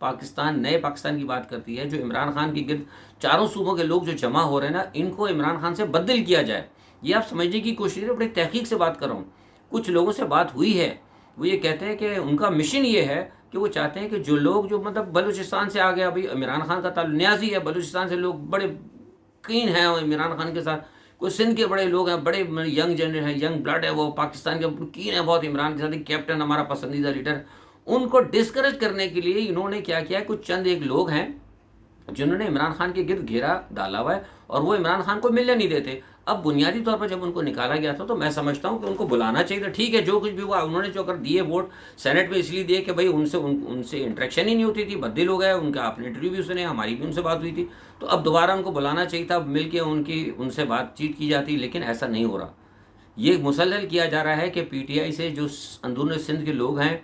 پاکستان نئے پاکستان کی بات کرتی ہے، جو عمران خان کے گرد چاروں صوبوں کے لوگ جو جمع ہو رہے ہیں نا، ان کو عمران خان سے بدل کیا جائے، یہ آپ سمجھنے کی کوشش ہے، بڑی تحقیق سے بات کر رہا ہوں۔ کچھ لوگوں سے بات ہوئی ہے، وہ یہ کہتے ہیں کہ ان کا مشن یہ ہے کہ وہ چاہتے ہیں کہ جو لوگ جو مطلب بلوچستان سے آ گیا، ابھی عمران خان کا تعلق نیازی ہے، بلوچستان سے لوگ بڑے کین ہیں عمران خان کے ساتھ، کوئی سندھ کے بڑے لوگ ہیں، بڑے ینگ جنریشن ہے، ینگ بلڈ ہے، وہ پاکستان کے کین ہے بہت عمران کے ساتھ، کیپٹن ہمارا پسندیدہ لیڈر، ان کو ڈسکریج کرنے کے لیے انہوں نے کیا کیا ہے، کچھ چند ایک لوگ ہیں جنہوں نے عمران خان کے گرد گھیرا ڈالا ہوا ہے اور وہ عمران خان کو ملنے نہیں دیتے۔ اب بنیادی طور پر جب ان کو نکالا گیا تھا تو میں سمجھتا ہوں کہ ان کو بلانا چاہیے تھا، ٹھیک ہے جو کچھ بھی ہوا، انہوں نے جو کر دیے ووٹ سینٹ میں اس لیے دیے کہ بھائی ان سے انٹریکشن ہی نہیں ہوتی تھی، بدل ہو گئے، ان کا آپ نے انٹرویو بھی سنے، ہماری بھی ان سے بات ہوئی تھی، تو اب دوبارہ ان کو بلانا چاہیے تھا، مل کے ان سے بات چیت کی جاتی، لیکن ایسا نہیں ہو رہا۔ یہ مسلسل کیا جا رہا ہے کہ پی ٹی آئی سے جو اندرون سندھ کے لوگ ہیں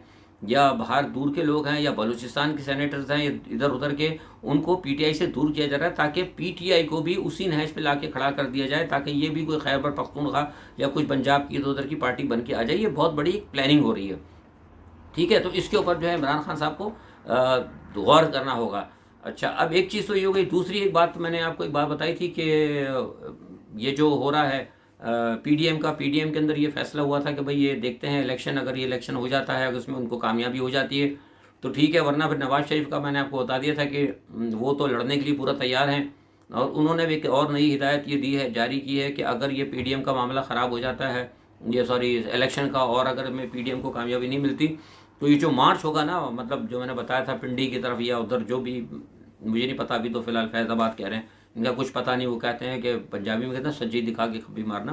یا باہر دور کے لوگ ہیں یا بلوچستان کے سینیٹرز ہیں ادھر ادھر کے، ان کو پی ٹی آئی سے دور کیا جا رہا ہے تاکہ پی ٹی آئی کو بھی اسی نہج پہ لا کے کھڑا کر دیا جائے، تاکہ یہ بھی کوئی خیبر پختونخوا یا کچھ پنجاب کی ادھر ادھر کی پارٹی بن کے آ جائے۔ یہ بہت بڑی پلاننگ ہو رہی ہے، ٹھیک ہے، تو اس کے اوپر جو ہے عمران خان صاحب کو غور کرنا ہوگا۔ اچھا، اب ایک چیز تو یہ ہو گئی، دوسری ایک بات میں نے آپ کو ایک بات بتائی تھی کہ یہ جو ہو رہا ہے پی ڈی ایم کا، پی ڈی ایم کے اندر یہ فیصلہ ہوا تھا کہ بھئی یہ دیکھتے ہیں الیکشن، اگر یہ الیکشن ہو جاتا ہے، اگر اس میں ان کو کامیابی ہو جاتی ہے تو ٹھیک ہے، ورنہ پھر نواز شریف کا میں نے آپ کو بتا دیا تھا کہ وہ تو لڑنے کے لیے پورا تیار ہیں، اور انہوں نے بھی ایک اور نئی ہدایت یہ دی ہے، جاری کی ہے کہ اگر یہ پی ڈی ایم کا معاملہ خراب ہو جاتا ہے، یہ سوری الیکشن کا، اور اگر میں پی ڈی ایم کو کامیابی نہیں ملتی تو یہ جو مارچ ہوگا نا، مطلب جو میں نے بتایا تھا پنڈی کی طرف یا ادھر جو بھی، مجھے نہیں پتا، ابھی تو فی الحال فیض آباد کہہ رہے ہیں، ان کا کچھ پتہ نہیں، وہ کہتے ہیں کہ پنجابی میں کہتے ہیں سجی دکھا کے کبھی مارنا،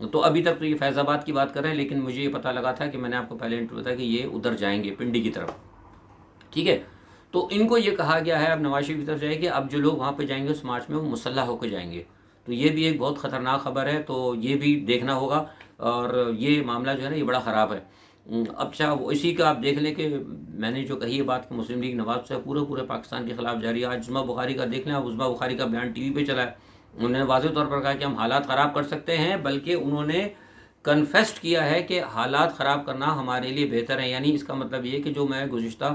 تو ابھی تک تو یہ فیض آباد کی بات کر رہے ہیں، لیکن مجھے یہ پتہ لگا تھا کہ میں نے آپ کو پہلے انٹرویو بتایا کہ یہ ادھر جائیں گے پنڈی کی طرف، ٹھیک ہے، تو ان کو یہ کہا گیا ہے اب نواز شریف کی طرف سے کہ اب جو لوگ وہاں پہ جائیں گے اس مارچ میں وہ مسلح ہو کے جائیں گے، تو یہ بھی ایک بہت خطرناک خبر ہے، تو یہ بھی دیکھنا ہوگا، اور یہ معاملہ جو ہے نا یہ بڑا خراب ہے۔ اچھا، اسی کا آپ دیکھ لیں کہ میں نے جو کہی ہے بات کہ مسلم لیگ نواز سے پورے پاکستان کے خلاف جاری ہے۔ آج عظمہ بخاری کا دیکھ لیں آپ، عظمہ بخاری کا بیان ٹی وی پہ چلا ہے، انہوں نے واضح طور پر کہا کہ ہم حالات خراب کر سکتے ہیں، بلکہ انہوں نے کنفیسٹ کیا ہے کہ حالات خراب کرنا ہمارے لیے بہتر ہے، یعنی اس کا مطلب یہ کہ جو میں گزشتہ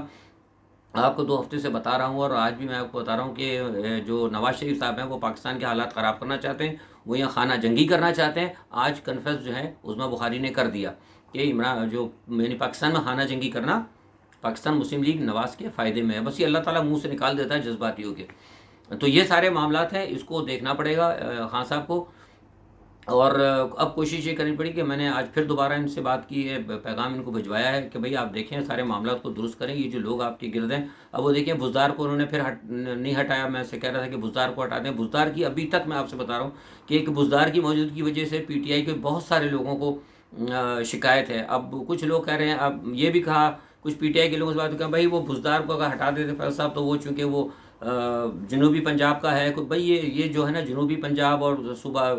آپ کو 2 ہفتے سے بتا رہا ہوں اور آج بھی میں آپ کو بتا رہا ہوں کہ جو نواز شریف صاحب ہیں وہ پاکستان کے حالات خراب کرنا چاہتے ہیں، وہ یہاں خانہ جنگی کرنا چاہتے ہیں۔ آج کنفیس جو ہے عظمہ بخاری نے کر دیا کہ عمران جو یعنی پاکستان میں خانہ جنگی کرنا پاکستان مسلم لیگ نواز کے فائدے میں ہے، بس یہ اللہ تعالیٰ منہ سے نکال دیتا ہے جذباتی ہو کے۔ تو یہ سارے معاملات ہیں، اس کو دیکھنا پڑے گا خان صاحب کو، اور اب کوشش یہ کرنی پڑی کہ میں نے آج پھر دوبارہ ان سے بات کی ہے، پیغام ان کو بھجوایا ہے کہ بھئی آپ دیکھیں سارے معاملات کو درست کریں، یہ جو لوگ آپ کے گرد ہیں، اب وہ دیکھیں بزدار کو انہوں نے پھر نہیں ہٹایا، میں سے کہہ رہا تھا کہ بزدار کو ہٹا دیں، بزدار کی ابھی تک میں آپ سے بتا رہا ہوں کہ ایک بزدار کی موجودگی کی وجہ سے پی ٹی آئی کے بہت سارے لوگوں کو شکایت ہے۔ اب کچھ لوگ کہہ رہے ہیں، اب یہ بھی کہا کچھ پی ٹی آئی کے لوگوں سے بات کہا بھائی وہ بزدار کو اگر ہٹا دیتے فیض صاحب تو وہ چونکہ وہ جنوبی پنجاب کا ہے، بھئی یہ جو ہے نا جنوبی پنجاب اور صوبہ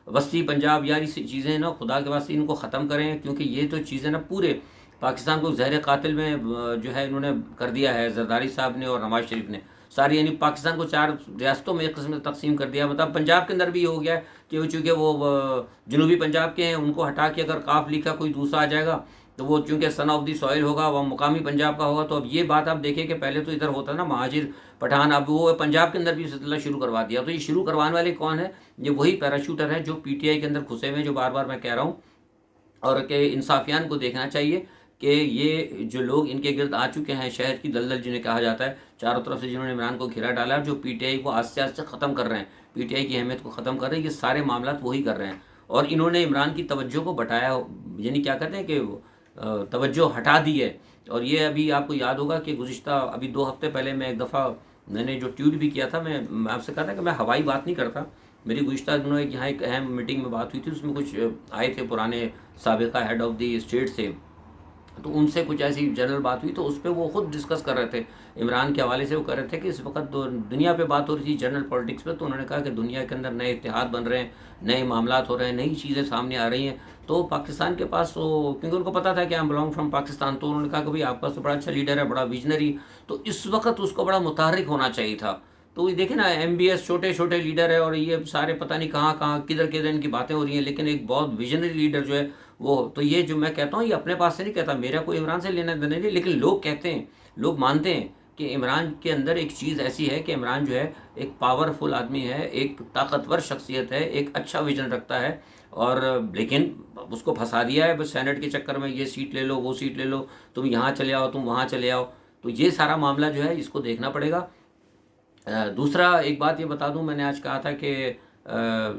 وسطی پنجاب، یار یہ چیزیں نا خدا کے واسطے ان کو ختم کریں، کیونکہ یہ تو چیزیں نا پورے پاکستان کو زہر قاتل میں جو ہے انہوں نے کر دیا ہے، زرداری صاحب نے اور نواز شریف نے ساری، یعنی پاکستان کو 4 ریاستوں میں ایک قسم سے تقسیم کر دیا، مطلب پنجاب کے اندر بھی یہ ہو گیا ہے کہ چونکہ وہ جنوبی پنجاب کے ہیں، ان کو ہٹا کے اگر کاف لکھا کوئی دوسرا آ جائے گا تو وہ چونکہ سن آف دی سوئل ہوگا، وہ مقامی پنجاب کا ہوگا، تو اب یہ بات آپ دیکھیں کہ پہلے تو ادھر ہوتا نا مہاجر پٹھان، اب وہ پنجاب کے اندر بھی سلسلہ شروع کروا دیا، تو یہ شروع کروانے والے کون ہے؟ یہ وہی پیراشوٹر ہے جو پی ٹی آئی کے اندر گھسے ہوئے ہیں، جو بار بار میں کہہ رہا ہوں، اور کہ انصافیان کو دیکھنا چاہیے کہ یہ جو لوگ ان کے گرد آ چکے ہیں، شہد کی دلدل جنہیں کہا جاتا ہے، چاروں طرف سے جنہوں نے عمران کو گھیرا ڈالا ہے، جو پی ٹی آئی کو آہستہ آہستہ ختم کر رہے ہیں، پی ٹی آئی کی اہمیت کو ختم کر رہے ہیں، یہ سارے معاملات وہی کر رہے ہیں، اور انہوں نے عمران کی توجہ کو بٹایا، یعنی کیا کہتے ہیں کہ توجہ ہٹا دی ہے۔ اور یہ ابھی آپ کو یاد ہوگا کہ گزشتہ ابھی 2 ہفتے پہلے میں ایک دفعہ میں نے جو ٹویٹ بھی کیا تھا، میں آپ سے کہا تھا کہ میں ہوائی بات نہیں کرتا، میری گزشتہ دنوں یہاں ایک اہم میٹنگ میں بات ہوئی تھی، اس میں کچھ آئے تھے پرانے سابقہ ہیڈ آف دی اسٹیٹ سے، تو ان سے کچھ ایسی جنرل بات ہوئی، تو اس پہ وہ خود ڈسکس کر رہے تھے عمران کے حوالے سے، وہ کر رہے تھے کہ اس وقت دنیا پہ بات ہو رہی تھی جنرل پالیٹکس پہ، تو انہوں نے کہا کہ دنیا کے اندر نئے اتحاد بن رہے ہیں، نئے معاملات ہو رہے ہیں، نئی چیزیں سامنے آ رہی ہیں، تو پاکستان کے پاس تو کیونکہ ان کو پتا تھا کہ ہم بلانگ فرام پاکستان، تو انہوں نے کہا کہ بھائی آپ کا تو بڑا اچھا لیڈر ہے، بڑا ویژنری، تو اس وقت اس کو بڑا متحرک ہونا چاہیے تھا۔ تو یہ دیکھیں نا ایم بی ایس چھوٹے چھوٹے لیڈر ہے، اور یہ سارے پتہ نہیں کہاں کہاں کدھر ان کی باتیں ہو رہی ہیں، لیکن ایک بہت ویژنری لیڈر جو ہے وہ، تو یہ جو میں کہتا ہوں یہ اپنے پاس سے نہیں کہتا، میرا کوئی عمران سے لینا دینا نہیں، لیکن لوگ کہتے ہیں، لوگ مانتے ہیں کہ عمران کے اندر ایک چیز ایسی ہے کہ عمران جو ہے ایک پاورفل آدمی ہے، ایک طاقتور شخصیت ہے، ایک اچھا ویژن رکھتا ہے، اور لیکن اس کو پھنسا دیا ہے بس سینٹ کے چکر میں، یہ سیٹ لے لو، وہ سیٹ لے لو، تم یہاں چلے آؤ، تم وہاں چلے آؤ. تو یہ سارا معاملہ جو ہے اس کو دیکھنا پڑے گا. دوسرا ایک بات یہ بتا دوں، میں نے آج کہا تھا کہ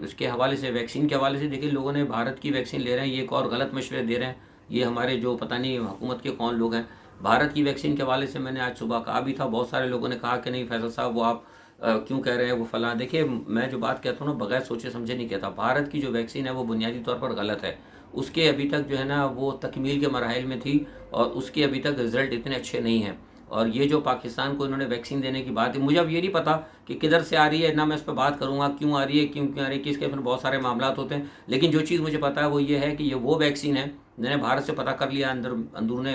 اس کے حوالے سے، ویکسین کے حوالے سے، دیکھیں لوگوں نے بھارت کی ویکسین لے رہے ہیں، یہ ایک اور غلط مشورے دے رہے ہیں یہ ہمارے جو پتہ نہیں حکومت کے کون لوگ ہیں. بھارت کی ویکسین کے حوالے سے میں نے آج صبح کہا بھی تھا، بہت سارے لوگوں نے کہا کہ نہیں فیصل صاحب وہ آپ کیوں کہہ رہے ہیں وہ فلاں. دیکھیے میں جو بات کہتا ہوں نا بغیر سوچے سمجھے نہیں کہتا. بھارت کی جو ویکسین ہے وہ بنیادی طور پر غلط ہے. اس کے ابھی تک جو ہے نا وہ تکمیل کے مراحل میں تھی، اور اس کے ابھی تک رزلٹ اتنے اچھے نہیں ہیں. اور یہ جو پاکستان کو انہوں نے ویکسین دینے کی بات ہے، مجھے اب یہ نہیں پتا کہ کدھر سے آ رہی ہے، نہ میں اس پہ بات کروں گا کیوں آ رہی ہے، کیوں آ رہی ہے، کس کے اندر بہت سارے معاملات ہوتے ہیں. لیکن جو چیز مجھے پتا ہے وہ یہ ہے کہ یہ وہ ویکسین ہے، میں نے بھارت سے پتہ کر لیا اندرون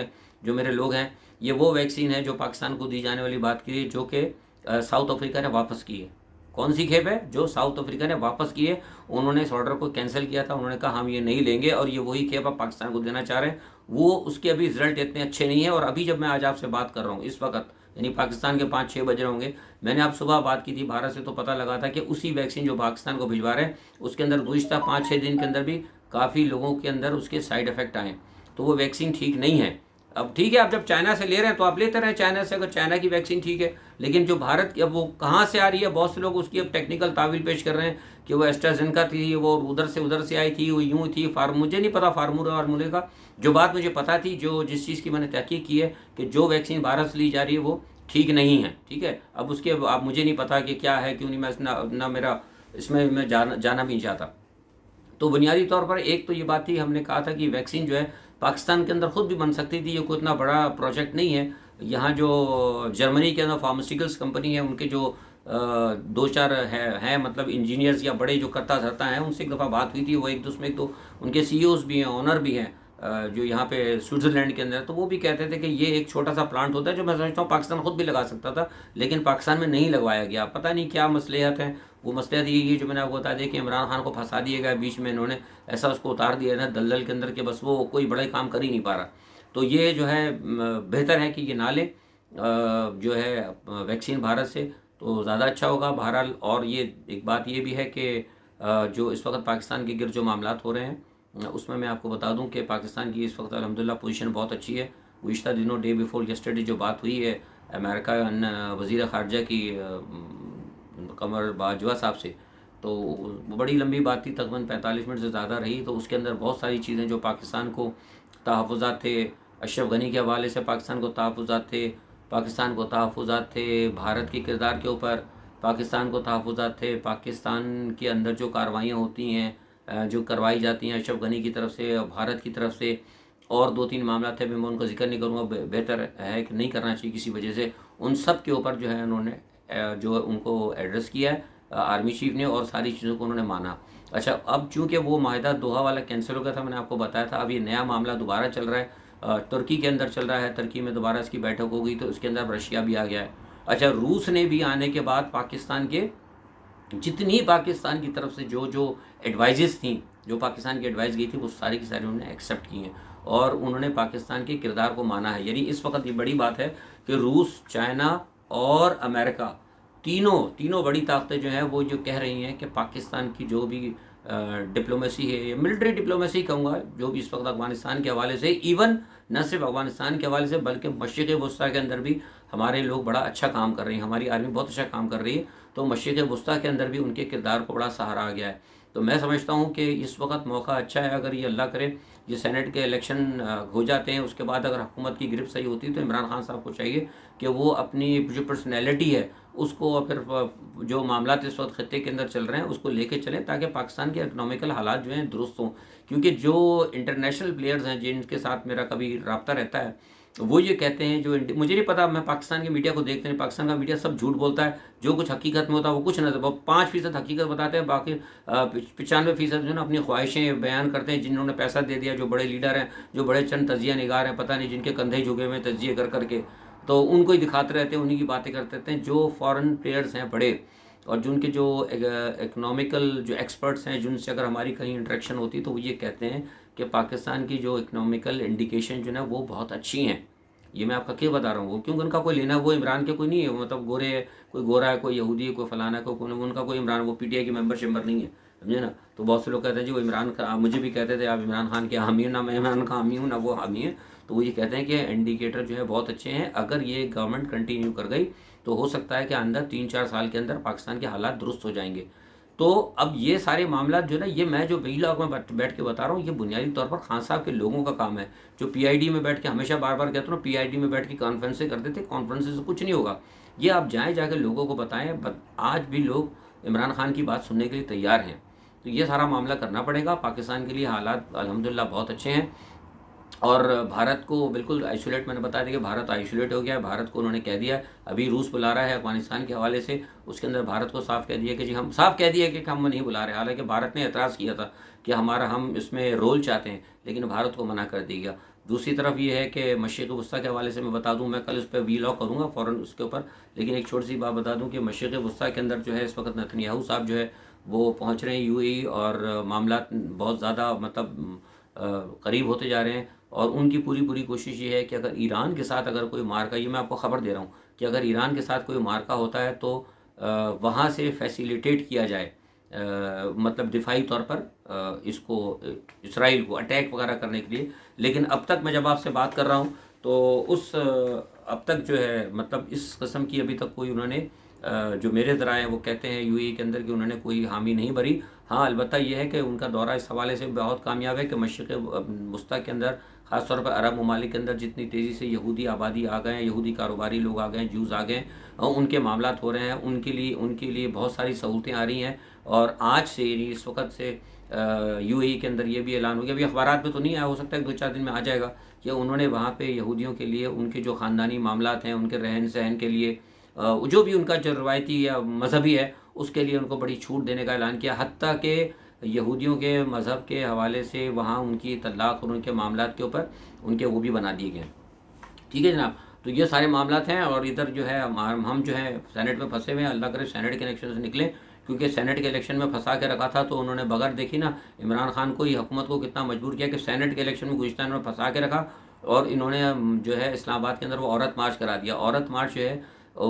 جو میرے لوگ ہیں، یہ وہ ویکسین ہے جو پاکستان کو دی جانے والی بات کی ہے، جو کہ ساؤتھ افریقہ نے واپس کی ہے. کون سی کھیپ ہے؟ جو ساؤتھ افریقہ نے واپس کی ہے. انہوں نے اس آرڈر کو کینسل کیا تھا، انہوں نے کہا ہم یہ نہیں لیں گے، اور یہ وہی کھیپ اب پاکستان کو دینا چاہ رہے ہیں. وہ اس کے ابھی رزلٹ اتنے اچھے نہیں ہیں. اور ابھی جب میں آج آپ سے بات کر رہا ہوں اس وقت، یعنی پاکستان کے 5-6 بج رہے ہوں گے، میں نے آپ صبح بات کی تھی بھارت سے، تو پتہ لگا تھا کہ اسی ویکسین جو پاکستان کو بھجوا رہے ہیں اس کے اندر گزشتہ 5-6 دن کے اندر بھی کافی لوگوں کے اندر اس کے سائیڈ افیکٹ آئے. تو وہ ویکسین ٹھیک نہیں ہے. اب ٹھیک ہے، آپ جب چائنا سے لے رہے ہیں تو آپ لیتے رہیں چائنا سے، اگر چائنا کی ویکسین ٹھیک ہے. لیکن جو بھارت کی، اب وہ کہاں سے آ رہی ہے، بہت سے لوگ اس کی اب ٹیکنیکل تعویل پیش کر رہے ہیں کہ وہ ایسٹرازینیکا تھی، وہ ادھر سے آئی تھی، وہ یوں تھی، مجھے نہیں پتا فارمولے کا. جو بات مجھے پتا تھی، جس چیز کی میں نے تحقیق کی ہے، کہ جو ویکسین بھارت سے لی جا رہی ہے وہ ٹھیک نہیں ہے. ٹھیک ہے، اب اس کے اب مجھے نہیں پتا کہ کیا ہے کیوں نہیں، میں نہ میرا اس میں جانا بھی نہیں چاہتا. تو بنیادی طور پر ایک تو یہ بات تھی، ہم نے کہا تھا کہ ویکسین جو ہے پاکستان کے اندر خود بھی بن سکتی تھی، یہ کوئی اتنا بڑا پروجیکٹ نہیں ہے. یہاں جو جرمنی کے اندر فارماسیوٹیکلس کمپنی ہے، ان کے جو 2-4 ہیں مطلب انجینئرز یا بڑے جو کرتا دھرتا ہیں، ان سے ایک دفعہ بات ہوئی تھی. وہ ایک دوسرے تو ان کے سی اوز بھی ہیں، آنر بھی ہیں، جو یہاں پہ سوئٹزرلینڈ کے اندر. تو وہ بھی کہتے تھے کہ یہ ایک چھوٹا سا پلانٹ ہوتا ہے جو میں سمجھتا ہوں پاکستان خود بھی لگا سکتا تھا، لیکن پاکستان میں نہیں لگوایا گیا. پتہ نہیں کیا مصلحت ہیں. وہ مصلحت یہ جو میں نے آپ کو بتا دیا کہ عمران خان کو پھنسا دیا گیا بیچ میں، انہوں نے ایسا اس کو اتار دیا ہے نا دلدل کے اندر کہ بس وہ کوئی بڑا کام کر ہی نہیں پا رہا. تو یہ جو ہے بہتر ہے کہ یہ نہ لیں جو ہے ویکسین بھارت سے، تو زیادہ اچھا ہوگا. بہرحال اور یہ ایک بات یہ بھی ہے کہ جو اس وقت پاکستان کے گرد جو معاملات ہو رہے ہیں اس میں آپ کو بتا دوں کہ پاکستان کی اس وقت الحمدللہ پوزیشن بہت اچھی ہے. گزشتہ دنوں ڈے بیفور یسٹرڈے جو بات ہوئی ہے امریکہ وزیر خارجہ کی قمر باجوہ صاحب سے، تو بڑی لمبی بات تھی، تقریباً 45 منٹ سے زیادہ رہی. تو اس کے اندر بہت ساری چیزیں جو پاکستان کو تحفظات تھے، اشرف غنی کے حوالے سے پاکستان کو تحفظات تھے، بھارت کے کردار کے اوپر پاکستان کو تحفظات تھے، پاکستان کے اندر جو کارروائیاں ہوتی ہیں جو کروائی جاتی ہیں اشرف غنی کی طرف سے اور بھارت کی طرف سے، اور 2-3 معاملات ہیں، میں ان کا ذکر نہیں کروں گا، بہتر ہے کہ نہیں کرنا چاہیے کسی وجہ سے. ان سب کے اوپر جو ہے انہوں نے جو ان کو ایڈریس کیا ہے آرمی چیف نے، اور ساری چیزوں کو انہوں نے مانا. اچھا، اب چونکہ وہ معاہدہ دوحہ والا کینسل ہو گیا تھا، میں نے آپ کو بتایا تھا، اب یہ نیا معاملہ دوبارہ چل رہا ہے، ترکی کے اندر چل رہا ہے. ترکی میں دوبارہ اس کی بیٹھک ہو گئی، تو اس کے اندر رشیا بھی آ گیا ہے. اچھا، روس نے بھی آنے کے بعد پاکستان کے جتنی پاکستان کی طرف سے جو ایڈوائزز تھیں، جو پاکستان کی ایڈوائز گئی تھی، وہ ساری کی ساری انہوں نے ایکسیپٹ کی ہیں، اور انہوں نے پاکستان کے کردار کو مانا ہے. یعنی اس وقت یہ بڑی بات ہے کہ روس، چائنا اور امریکہ تینوں بڑی طاقتیں جو ہیں وہ جو کہہ رہی ہیں کہ پاکستان کی جو بھی ڈپلومیسی ہے، ملٹری ڈپلومیسی کہوں گا، جو بھی اس وقت افغانستان کے حوالے سے، ایون نہ صرف افغانستان کے حوالے سے بلکہ مشرق وسطیٰ کے اندر بھی ہمارے لوگ بڑا اچھا کام کر رہے ہیں، ہماری آرمی بہت اچھا کام کر رہی ہے. تو مشرق وسطیٰ کے اندر بھی ان کے کردار کو بڑا سہارا آ گیا ہے. تو میں سمجھتا ہوں کہ اس وقت موقع اچھا ہے، اگر یہ اللہ کرے یہ سینٹ کے الیکشن ہو جاتے ہیں، اس کے بعد اگر حکومت کی گرفت صحیح ہوتی ہے، تو عمران خان صاحب کو چاہیے کہ وہ اپنی جو پرسنالٹی ہے اس کو، پھر جو معاملات اس وقت خطے کے اندر چل رہے ہیں اس کو لے کے چلیں، تاکہ پاکستان کے اکنامیکل حالات جو ہیں درست ہوں. کیونکہ جو انٹرنیشنل پلیئرز ہیں جن کے ساتھ میرا کبھی رابطہ رہتا ہے، وہ یہ کہتے ہیں، مجھے نہیں پتا، میں پاکستان کے میڈیا کو دیکھتے ہیں، پاکستان کا میڈیا سب جھوٹ بولتا ہے، جو کچھ حقیقت میں ہوتا ہے وہ کچھ نہ، 5% حقیقت بتاتے ہیں، باقی 95% جو ہے نا اپنی خواہشیں بیان کرتے ہیں، جنہوں نے پیسہ دے دیا، جو بڑے لیڈر ہیں، جو بڑے چند تجزیہ نگار ہیں، پتہ نہیں جن کے کندھے جھکے ہوئے تجزیے کر کے، تو ان کو ہی دکھاتے رہتے ہیں، انہی کی باتیں کرتے رہتے ہیں. جو فارن پلیئرز ہیں بڑے، اور جن کے جو اکنامیکل جو ایکسپرٹس ہیں، جن سے اگر ہماری کہیں انٹریکشن ہوتی تو وہ یہ کہتے ہیں کہ پاکستان کی جو اکنامیکل انڈیکیشن جو ہے نا وہ بہت اچھی ہیں. یہ میں آپ کا کیوں بتا رہا ہوں، وہ کیونکہ ان کا کوئی لینا وہ عمران کے کوئی نہیں ہے، مطلب گورے ہے، کوئی گورا ہے، کوئی یہودی ہے، کوئی فلانا ہے، کوئی ان کا کوئی عمران، وہ پی ٹی آئی کی ممبر شمبر نہیں ہے، سمجھے نا. تو بہت سے لوگ کہتے ہیں جی وہ عمران خان، مجھے بھی کہتے تھے آپ عمران خان کے حامی ہو، نہ میں عمران خان حامی ہوں نہ وہ حامی ہیں. تو وہ یہ کہتے ہیں کہ انڈیکیٹر جو ہے بہت اچھے ہیں، اگر یہ گورنمنٹ کنٹینیو کر گئی تو ہو سکتا ہے کہ اندر 3-4 سال کے اندر پاکستان کے حالات درست ہو جائیں گے. تو اب یہ سارے معاملات جو ہے نا، یہ میں جو ویلاگ میں بیٹھ کے بتا رہا ہوں، یہ بنیادی طور پر خان صاحب کے لوگوں کا کام ہے، جو پی آئی ڈی میں بیٹھ کے ہمیشہ بار بار کہتا ہوں، پی آئی ڈی میں بیٹھ کے کانفرنسیں کرتے تھے، کانفرنسیں سے کچھ نہیں ہوگا. یہ آپ جائیں جا کے لوگوں کو بتائیں. آج بھی لوگ عمران خان کی بات سننے کے لیے تیار ہیں. تو یہ سارا معاملہ کرنا پڑے گا. پاکستان کے لیے حالات الحمدللہ بہت اچھے ہیں، اور بھارت کو بالکل آئسولیٹ، میں نے بتا دیا کہ بھارت آئسولیٹ ہو گیا ہے. بھارت کو انہوں نے کہہ دیا، ابھی روس بلا رہا ہے افغانستان کے حوالے سے، اس کے اندر بھارت کو صاف کہہ دیا کہ جی ہم صاف کہہ دیا کہ ہم نہیں بلا رہے. حالانکہ بھارت نے اعتراض کیا تھا کہ ہم اس میں رول چاہتے ہیں، لیکن بھارت کو منع کر دیا گیا. دوسری طرف یہ ہے کہ مشرق وسطیٰ کے حوالے سے میں بتا دوں، میں کل اس پہ ویلاگ کروں گا فوراً اس کے اوپر، لیکن ایک چھوٹی سی بات بتا دوں کہ مشرق وسطیٰ کے اندر جو ہے اس وقت نتنیاہو صاحب جو ہے وہ پہنچ رہے ہیں یو اے ای، اور معاملات بہت زیادہ مطلب قریب ہوتے جا رہے ہیں. اور ان کی پوری کوشش یہ ہے کہ اگر ایران کے ساتھ اگر کوئی مارکا، یہ میں آپ کو خبر دے رہا ہوں کہ اگر ایران کے ساتھ کوئی مارکا ہوتا ہے تو وہاں سے فیسیلیٹیٹ کیا جائے، مطلب دفاعی طور پر اس کو اسرائیل کو اٹیک وغیرہ کرنے کے لیے. لیکن اب تک میں جب آپ سے بات کر رہا ہوں تو اب تک جو ہے مطلب اس قسم کی ابھی تک کوئی انہوں نے جو میرے ذرائع ہیں وہ کہتے ہیں یو اے ای کے اندر کہ انہوں نے کوئی حامی نہیں بھری. ہاں البتہ یہ ہے کہ ان کا دورہ اس حوالے سے بہت کامیاب ہے کہ مشرق وسطیٰ کے اندر، خاص طور پر عرب ممالک کے اندر جتنی تیزی سے یہودی آبادی آ گئے ہیں، یہودی کاروباری لوگ آ گئے ہیں، جوز آ گئے ہیں، اور ان کے معاملات ہو رہے ہیں، ان کے لیے بہت ساری سہولتیں آ رہی ہیں. اور آج سے یعنی اس وقت سے یو اے ای کے اندر یہ بھی اعلان ہو گیا، ابھی اخبارات میں تو نہیں آیا، ہو سکتا ہے 2-4 دن میں آ جائے گا، کہ انہوں نے وہاں پہ یہودیوں کے لیے ان کے جو خاندانی معاملات ہیں، ان کے رہن سہن کے لیے، جو بھی ان کا جو روایتی یا مذہبی ہے اس کے لیے ان کو بڑی چھوٹ دینے کا اعلان کیا. حتیٰ کہ یہودیوں کے مذہب کے حوالے سے وہاں ان کی طلاق اور ان کے معاملات کے اوپر ان کے وہ بھی بنا دیے گئے. ٹھیک ہے جناب. تو یہ سارے معاملات ہیں، اور ادھر جو ہے ہم جو ہے سینٹ میں پھنسے ہوئے ہیں. اللہ کرے سینٹ کے الیکشن سے نکلیں، کیونکہ سینٹ کے الیکشن میں پھنسا کے رکھا تھا تو انہوں نے بغیر دیکھی نا عمران خان کو، یہ حکومت کو کتنا مجبور کیا کہ سینٹ کے الیکشن میں گزشتہ انہوں نے پھنسا کے رکھا، اور انہوں نے جو ہے اسلام آباد کے اندر وہ عورت مارچ کرا دیا. عورت مارچ جو ہے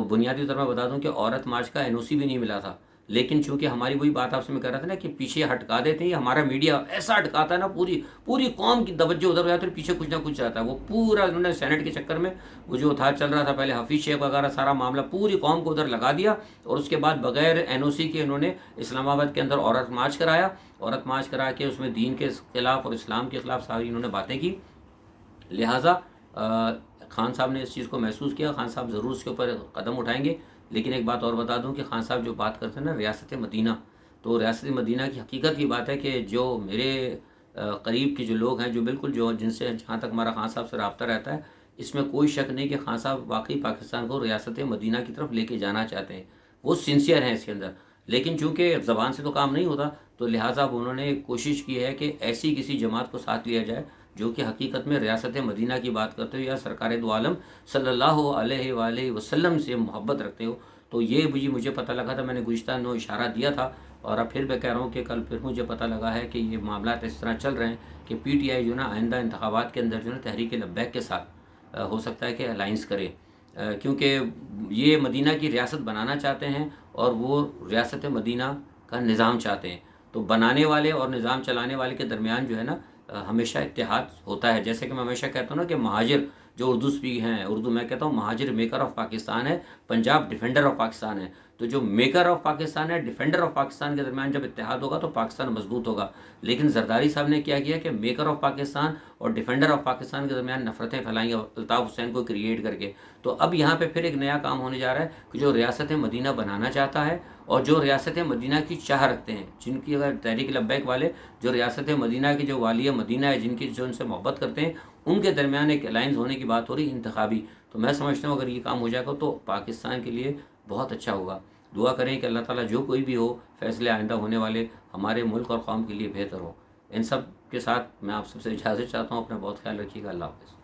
بنیادی طور پر بتا دوں کہ عورت مارچ کا این او سی بھی نہیں ملا تھا، لیکن چونکہ ہماری وہی بات آپ سے میں کہہ رہا تھا نا کہ پیچھے ہٹکا دیتے ہیں. ہمارا میڈیا ایسا ہٹکاتا ہے نا، پوری قوم کی توجہ ادھر ہو جاتی ہے، پیچھے کچھ نہ کچھ رہتا ہے. وہ پورا انہوں نے سینٹ کے چکر میں وہ جو تھا چل رہا تھا پہلے حفیظ شیخ وغیرہ، سارا معاملہ پوری قوم کو ادھر لگا دیا، اور اس کے بعد بغیر این او سی کے انہوں نے اسلام آباد کے اندر عورت مارچ کرایا. عورت مارچ کرا کے اس میں دین کے خلاف اور اسلام کے خلاف ساری انہوں نے باتیں کی. لہٰذا خان صاحب نے اس چیز کو محسوس کیا. خان صاحب ضرور اس کے اوپر قدم اٹھائیں گے. لیکن ایک بات اور بتا دوں کہ خان صاحب جو بات کرتے ہیں نا ریاست مدینہ، تو ریاست مدینہ کی حقیقت یہ بات ہے کہ جو میرے قریب کے جو لوگ ہیں، جو بالکل جن سے جہاں تک ہمارا خان صاحب سے رابطہ رہتا ہے، اس میں کوئی شک نہیں کہ خان صاحب واقعی پاکستان کو ریاست مدینہ کی طرف لے کے جانا چاہتے ہیں. وہ سنسیئر ہیں اس کے اندر، لیکن چونکہ زبان سے تو کام نہیں ہوتا، تو لہٰذا انہوں نے کوشش کی ہے کہ ایسی کسی جماعت کو ساتھ لیا جائے جو کہ حقیقت میں ریاست مدینہ کی بات کرتے ہو یا سرکار دو عالم صلی اللہ علیہ وآلہ وسلم سے محبت رکھتے ہو. تو یہ بھی مجھے پتہ لگا تھا، میں نے گزشتہ اشارہ دیا تھا، اور اب پھر میں کہہ رہا ہوں کہ کل پھر مجھے پتہ لگا ہے کہ یہ معاملات اس طرح چل رہے ہیں کہ پی ٹی آئی جو نا آئندہ انتخابات کے اندر جو نا تحریک لبیک کے ساتھ ہو سکتا ہے کہ الائنس کرے، کیونکہ یہ مدینہ کی ریاست بنانا چاہتے ہیں، اور وہ ریاست مدینہ کا نظام چاہتے ہیں. تو بنانے والے اور نظام چلانے والے کے درمیان جو ہے نا ہمیشہ اتحاد ہوتا ہے. جیسے کہ میں ہمیشہ کہتا ہوں نا کہ مہاجر جو اردو اسپیک ہیں، اردو میں کہتا ہوں مہاجر میکر آف پاکستان ہے، پنجاب ڈیفینڈر آف پاکستان ہے. تو جو میکر آف پاکستان ہے، ڈیفینڈر آف پاکستان کے درمیان جب اتحاد ہوگا تو پاکستان مضبوط ہوگا. لیکن زرداری صاحب نے کیا کیا کہ میکر آف پاکستان اور ڈیفینڈر آف پاکستان کے درمیان نفرتیں پھیلائیں گے الطاف حسین کو کریٹ کر کے. تو اب یہاں پہ پھر ایک نیا کام ہونے جا رہا ہے کہ جو ریاست مدینہ بنانا چاہتا ہے اور جو ریاست مدینہ کی چاہ رکھتے ہیں، جن کی اگر تحریک لبیک والے جو ریاست مدینہ کے جو والی مدینہ ہے، جو ان سے محبت کرتے ہیں، ان کے درمیان ایک الائنس ہونے کی بات ہو رہی انتخابی. تو میں سمجھتا ہوں اگر یہ کام ہو جائے گا تو پاکستان کے لیے بہت اچھا ہوگا. دعا کریں کہ اللہ تعالیٰ جو کوئی بھی ہو فیصلے آئندہ ہونے والے ہمارے ملک اور قوم کے لیے بہتر ہو. ان سب کے ساتھ میں آپ سب سے اجازت چاہتا ہوں. اپنا بہت خیال رکھیے گا. اللہ حافظ.